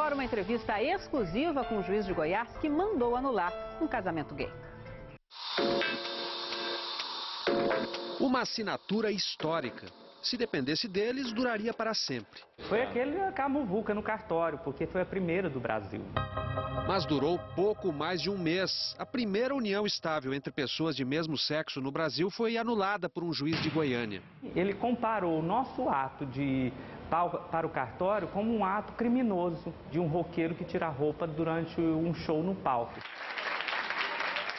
agora uma entrevista exclusiva com o juiz de Goiás que mandou anular um casamento gay. Uma assinatura histórica. Se dependesse deles, duraria para sempre. Foi aquele camuvuca no cartório, porque foi a primeira do Brasil. Mas durou pouco mais de um mês. A primeira união estável entre pessoas de mesmo sexo no Brasil foi anulada por um juiz de Goiânia. Ele comparou o nosso ato de para o cartório como um ato criminoso de um roqueiro que tira a roupa durante um show no palco.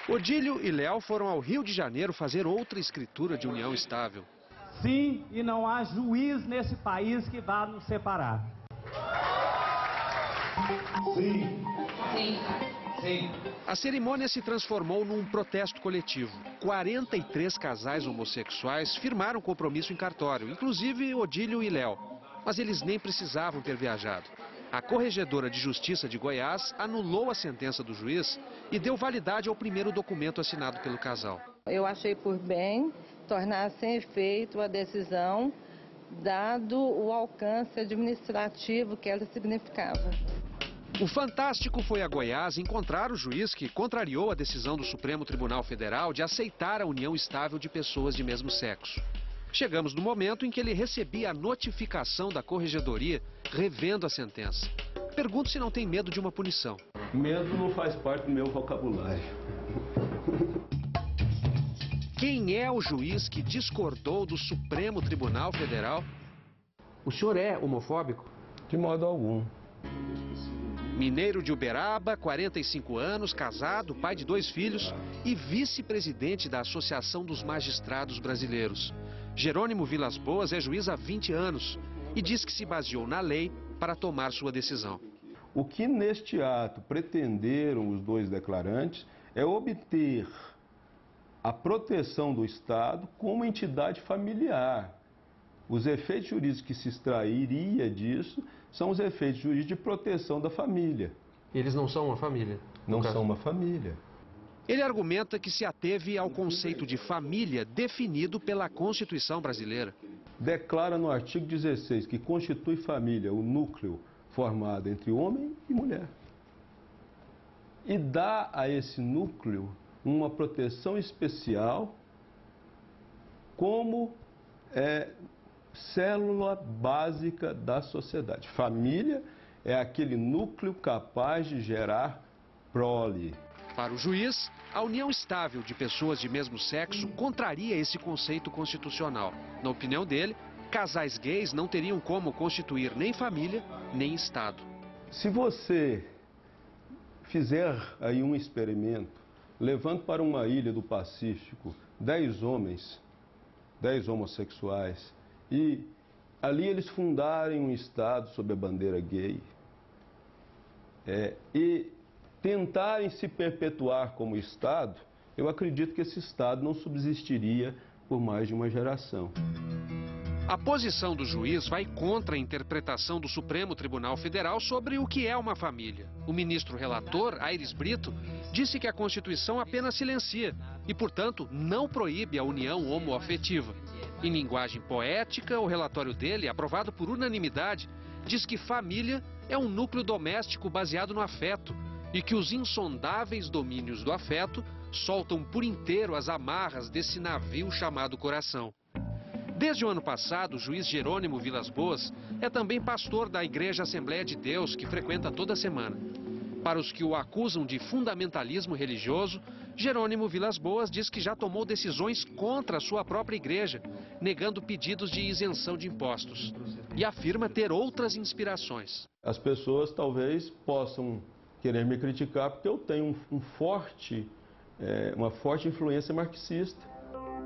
Odílio e Léo foram ao Rio de Janeiro fazer outra escritura de união estável. Sim, e não há juiz nesse país que vá nos separar. Sim. Sim. Sim. A cerimônia se transformou num protesto coletivo. 43 casais homossexuais firmaram compromisso em cartório, inclusive Odílio e Léo. Mas eles nem precisavam ter viajado. A Corregedora de Justiça de Goiás anulou a sentença do juiz e deu validade ao primeiro documento assinado pelo casal. Eu achei por bem tornar sem efeito a decisão, dado o alcance administrativo que ela significava. O Fantástico foi a Goiás encontrar o juiz que contrariou a decisão do Supremo Tribunal Federal de aceitar a união estável de pessoas de mesmo sexo. Chegamos no momento em que ele recebia a notificação da Corregedoria revendo a sentença. Pergunto se não tem medo de uma punição. Medo não faz parte do meu vocabulário. Quem é o juiz que discordou do Supremo Tribunal Federal? O senhor é homofóbico? De modo algum. Mineiro de Uberaba, 45 anos, casado, pai de 2 filhos e vice-presidente da Associação dos Magistrados Brasileiros. Jerônimo Vilas Boas é juiz há 20 anos e diz que se baseou na lei para tomar sua decisão. O que neste ato pretenderam os 2 declarantes é obter a proteção do Estado como entidade familiar. Os efeitos jurídicos que se extrairia disso são os efeitos jurídicos de proteção da família. Eles não são uma família? Não são uma família. Ele argumenta que se ateve ao conceito de família definido pela Constituição brasileira. Declara no artigo 16 que constitui família o núcleo formado entre homem e mulher. E dá a esse núcleo uma proteção especial como célula básica da sociedade. Família é aquele núcleo capaz de gerar prole. Para o juiz, a união estável de pessoas de mesmo sexo contraria esse conceito constitucional. Na opinião dele, casais gays não teriam como constituir nem família, nem Estado. Se você fizer aí um experimento, levando para uma ilha do Pacífico 10 homens, 10 homossexuais, e ali eles fundarem um Estado sob a bandeira gay, e tentarem se perpetuar como Estado, eu acredito que esse Estado não subsistiria por mais de uma geração. A posição do juiz vai contra a interpretação do Supremo Tribunal Federal sobre o que é uma família. O ministro relator, Aires Brito, disse que a Constituição apenas silencia e, portanto, não proíbe a união homoafetiva. Em linguagem poética, o relatório dele, aprovado por unanimidade, diz que família é um núcleo doméstico baseado no afeto e que os insondáveis domínios do afeto soltam por inteiro as amarras desse navio chamado coração. Desde o ano passado, o juiz Jerônimo Vilas Boas é também pastor da Igreja Assembleia de Deus, que frequenta toda semana. Para os que o acusam de fundamentalismo religioso, Jerônimo Vilas Boas diz que já tomou decisões contra a sua própria igreja, negando pedidos de isenção de impostos. E afirma ter outras inspirações. As pessoas talvez possam querer me criticar porque eu tenho uma forte influência marxista.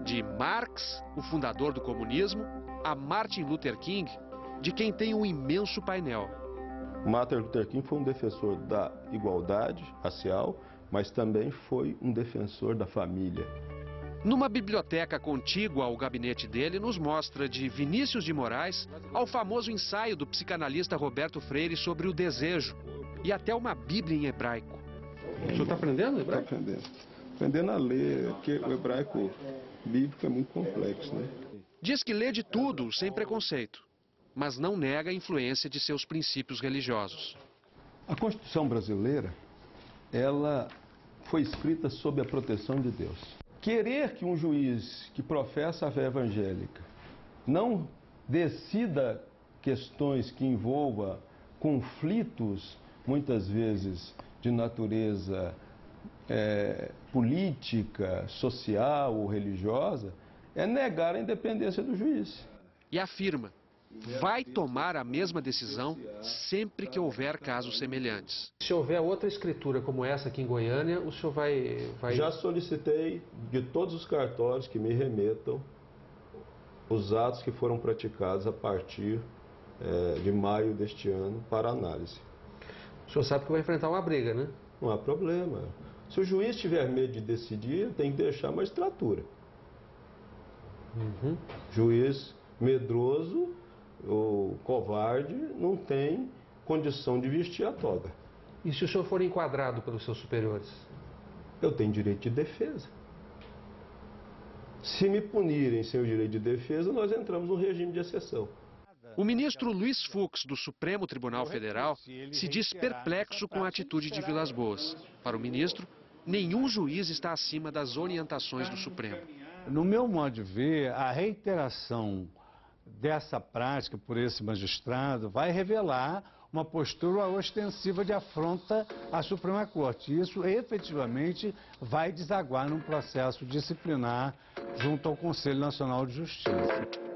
De Marx, o fundador do comunismo, a Martin Luther King, de quem tem um imenso painel. Martin Luther King foi um defensor da igualdade racial, mas também foi um defensor da família. Numa biblioteca contígua ao gabinete dele, nos mostra de Vinícius de Moraes ao famoso ensaio do psicanalista Roberto Freire sobre o desejo e até uma Bíblia em hebraico. O senhor está aprendendo hebraico? Estou aprendendo. Aprendendo a ler, porque o hebraico bíblico é muito complexo, né? Diz que lê de tudo sem preconceito, mas não nega a influência de seus princípios religiosos. A Constituição brasileira, ela foi escrita sob a proteção de Deus. Querer que um juiz que professa a fé evangélica não decida questões que envolvam conflitos, muitas vezes de natureza política, social ou religiosa, é negar a independência do juiz. E afirma, vai tomar a mesma decisão sempre que houver casos semelhantes. Se houver outra escritura como essa aqui em Goiânia, o senhor vai... Já solicitei de todos os cartórios que me remetam os atos que foram praticados a partir de maio deste ano para análise. O senhor sabe que vai enfrentar uma briga, né? Não há problema. Se o juiz tiver medo de decidir, tem que deixar a magistratura. Juiz medroso ou covarde não tem condição de vestir a toga. E se o senhor for enquadrado pelos seus superiores? Eu tenho direito de defesa. Se me punirem sem o direito de defesa, nós entramos no regime de exceção. O ministro Luiz Fux, do Supremo Tribunal Federal, se diz perplexo com a atitude de Vilas Boas. Para o ministro, nenhum juiz está acima das orientações do Supremo. No meu modo de ver, a reiteração dessa prática por esse magistrado vai revelar uma postura ostensiva de afronta à Suprema Corte. Isso efetivamente vai desaguar num processo disciplinar junto ao Conselho Nacional de Justiça.